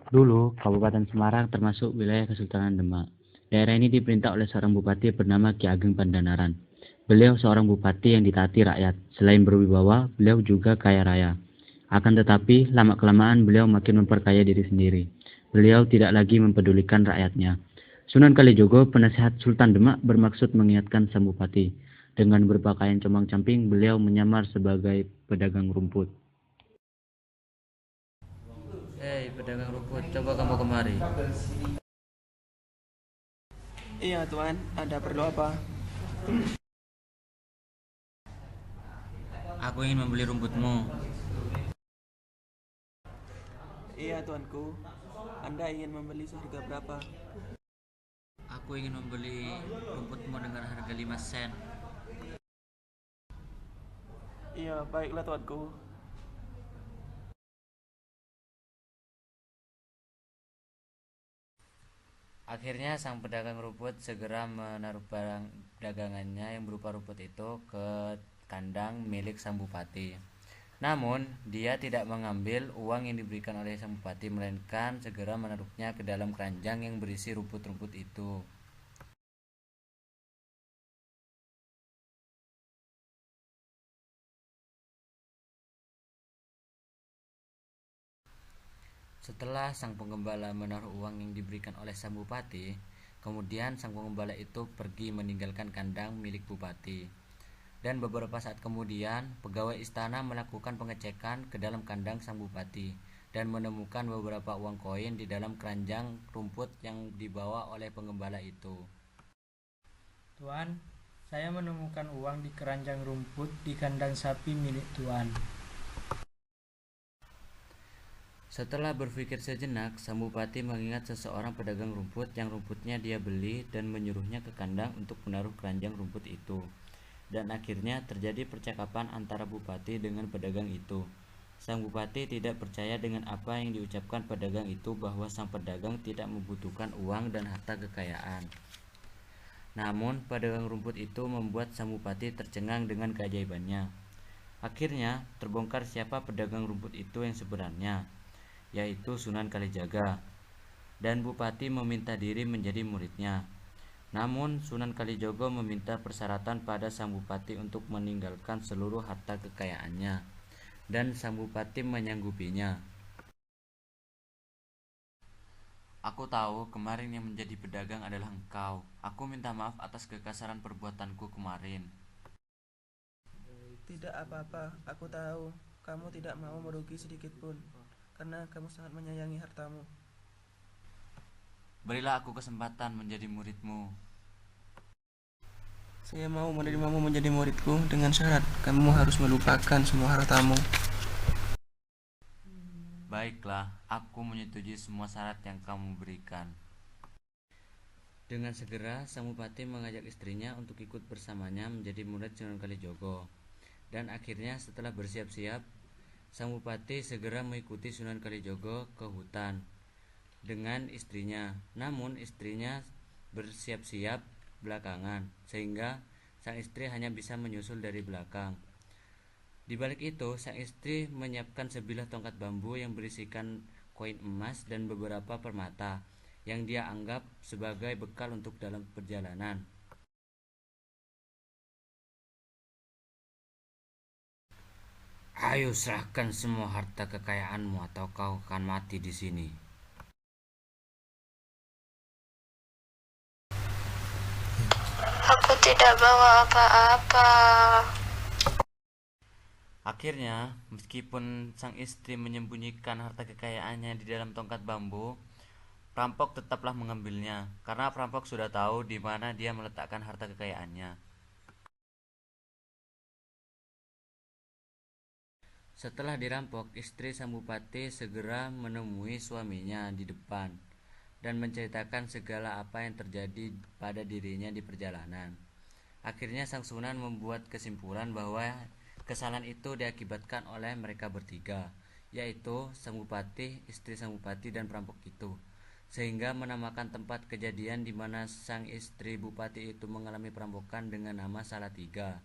Dulu, Kabupaten Semarang termasuk wilayah Kesultanan Demak. Daerah ini diperintah oleh seorang bupati bernama Ki Ageng Pandanaran. Beliau seorang bupati yang ditaati rakyat. Selain berwibawa, beliau juga kaya raya. Akan tetapi, lama-kelamaan beliau makin memperkaya diri sendiri. Beliau tidak lagi mempedulikan rakyatnya. Sunan Kalijogo, penasihat Sultan Demak, bermaksud mengingatkan sang bupati. Dengan berpakaian compang-camping, beliau menyamar sebagai pedagang rumput. Hei pedagang rumput, coba kamu kemari. Iya tuan, ada perlu apa? Aku ingin membeli rumputmu. Iya tuanku, Anda ingin membeli seharga berapa? Aku ingin membeli rumputmu dengan harga 5 sen. Iya, baiklah tuanku. Akhirnya sang pedagang rumput segera menaruh barang dagangannya yang berupa rumput itu ke kandang milik sang bupati. Namun, dia tidak mengambil uang yang diberikan oleh sang bupati, melainkan segera menaruhnya ke dalam keranjang yang berisi rumput-rumput itu. Setelah sang penggembala menaruh uang yang diberikan oleh sang bupati, kemudian sang penggembala itu pergi meninggalkan kandang milik bupati. Dan beberapa saat kemudian, pegawai istana melakukan pengecekan ke dalam kandang sang bupati dan menemukan beberapa uang koin di dalam keranjang rumput yang dibawa oleh penggembala itu. Tuan, saya menemukan uang di keranjang rumput di kandang sapi milik Tuan. Setelah berpikir sejenak, sang bupati mengingat seseorang pedagang rumput yang rumputnya dia beli dan menyuruhnya ke kandang untuk menaruh keranjang rumput itu. Dan akhirnya terjadi percakapan antara bupati dengan pedagang itu. Sang bupati tidak percaya dengan apa yang diucapkan pedagang itu bahwa sang pedagang tidak membutuhkan uang dan harta kekayaan. Namun, pedagang rumput itu membuat sang bupati tercengang dengan keajaibannya. Akhirnya, terbongkar siapa pedagang rumput itu yang sebenarnya, yaitu Sunan Kalijaga, dan bupati meminta diri menjadi muridnya. Namun Sunan Kalijogo meminta persyaratan pada sang bupati untuk meninggalkan seluruh harta kekayaannya, dan sang bupati menyanggupinya. Aku tahu kemarin yang menjadi pedagang adalah engkau. Aku minta maaf atas kekasaran perbuatanku kemarin. Tidak apa-apa, aku tahu. Kamu tidak mau merugi sedikit pun, karena kamu sangat menyayangi hartamu. Berilah aku kesempatan menjadi muridmu. Saya mau menerimamu menjadi muridku dengan syarat kamu harus melupakan semua hartamu. Baiklah, aku menyetujui semua syarat yang kamu berikan. Dengan segera, sang bupati mengajak istrinya untuk ikut bersamanya menjadi murid Sunan Kalijogo. Dan akhirnya setelah bersiap-siap, sang bupati segera mengikuti Sunan Kalijogo ke hutan dengan istrinya. Namun istrinya bersiap-siap belakangan, sehingga sang istri hanya bisa menyusul dari belakang. Di balik itu, sang istri menyiapkan sebilah tongkat bambu yang berisikan koin emas dan beberapa permata yang dia anggap sebagai bekal untuk dalam perjalanan. Ayo serahkan semua harta kekayaanmu atau kau akan mati di sini. Aku tidak bawa apa-apa. Akhirnya, meskipun sang istri menyembunyikan harta kekayaannya di dalam tongkat bambu, perampok tetaplah mengambilnya karena perampok sudah tahu di mana dia meletakkan harta kekayaannya. Setelah dirampok, istri sang bupati segera menemui suaminya di depan dan menceritakan segala apa yang terjadi pada dirinya di perjalanan. Akhirnya sang sunan membuat kesimpulan bahwa kesalahan itu diakibatkan oleh mereka bertiga, yaitu sang bupati, istri sang bupati, dan perampok itu, sehingga menamakan tempat kejadian di mana sang istri bupati itu mengalami perampokan dengan nama Salatiga.